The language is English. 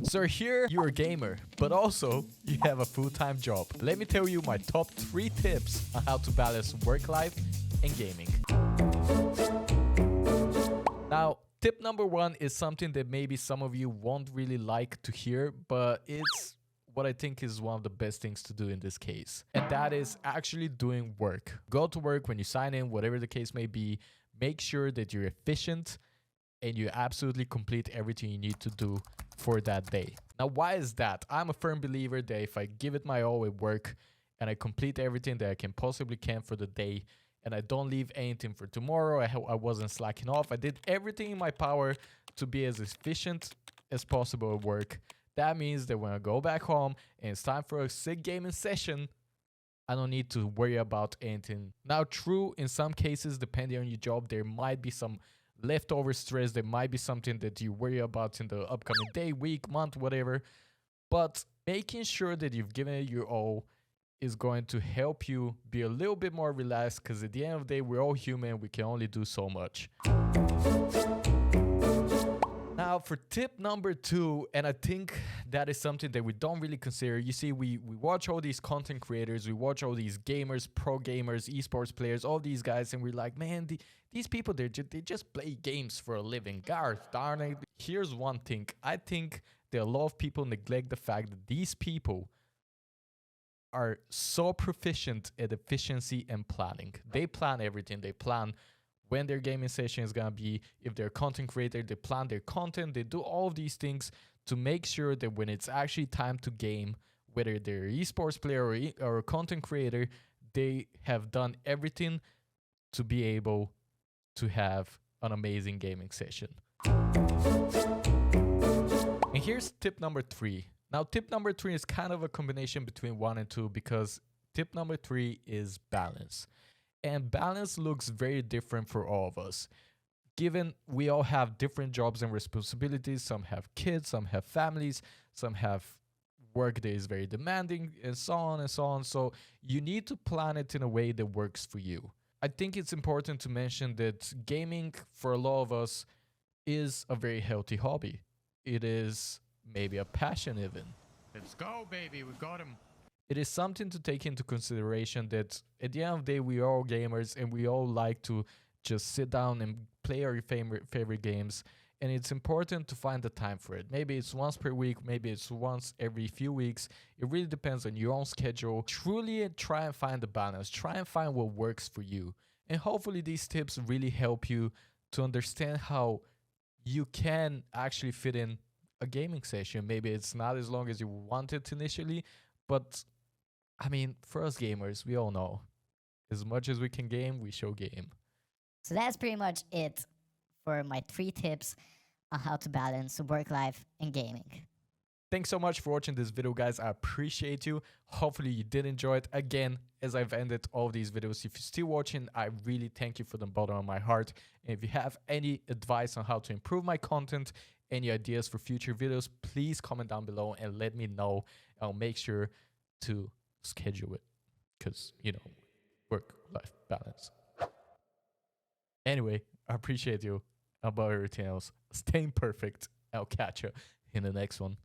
So here you're a gamer, but also you have a full-time job. Let me tell you my top 3 tips on how to balance work life and gaming. Now, tip number 1 is something that maybe some of you won't really like to hear, but it's what I think is one of the best things to do in this case. And that is actually doing work. Go to work when you sign in, whatever the case may be. Make sure that you're efficient and you absolutely complete everything you need to do for that day. Now, why is that? I'm a firm believer that if I give it my all at work and I complete everything that I can possibly can for the day, and I don't leave anything for tomorrow, I wasn't slacking off, I did everything in my power to be as efficient as possible at work. That means that when I go back home and it's time for a sick gaming session, I don't need to worry about anything. Now, true, in some cases, depending on your job, there might be some leftover stress. There might be something that you worry about in the upcoming day, week, month, whatever. But making sure that you've given it your all is going to help you be a little bit more relaxed, because at the end of the day, we're all human. We can only do so much. Now, for tip number 2, and I think that is something that we don't really consider. You see, we watch all these content creators, we watch all these gamers, pro gamers, esports players, all these guys, and we're like, man, these people, they just play games for a living. Gosh darn it. Here's one thing. I think that a lot of people neglect the fact that these people are so proficient at efficiency and planning. They plan everything. They plan when their gaming session is gonna be. If they're a content creator, they plan their content. They do all of these things to make sure that when it's actually time to game, whether they're an esports player or a content creator, they have done everything to be able to have an amazing gaming session. And here's tip number 3. Now, tip number 3 is kind of a combination between 1 and 2, because tip number 3 is balance. And balance looks very different for all of us. Given we all have different jobs and responsibilities, some have kids, some have families, some have work that is very demanding, and so on and so on. So you need to plan it in a way that works for you. I think it's important to mention that gaming for a lot of us is a very healthy hobby. It is maybe a passion even. Let's go, baby. We got him. It is something to take into consideration that at the end of the day, we are all gamers and we all like to just sit down and play our favorite games. And it's important to find the time for it. Maybe it's once per week, maybe it's once every few weeks. It really depends on your own schedule. Truly try and find the balance. Try and find what works for you. And hopefully these tips really help you to understand how you can actually fit in a gaming session. Maybe it's not as long as you wanted initially, but I mean, for us gamers, we all know, as much as we can game, we show game. So that's pretty much it for my 3 tips on how to balance work life and gaming. Thanks so much for watching this video, guys. I appreciate you. Hopefully you did enjoy it. Again, as I've ended all of these videos, if you're still watching, I really thank you from the bottom of my heart. And if you have any advice on how to improve my content, any ideas for future videos, please comment down below and let me know. I'll make sure to schedule it, because, you know, work-life balance. Anyway, I appreciate you. Above everything else, staying perfect. I'll catch you in the next one.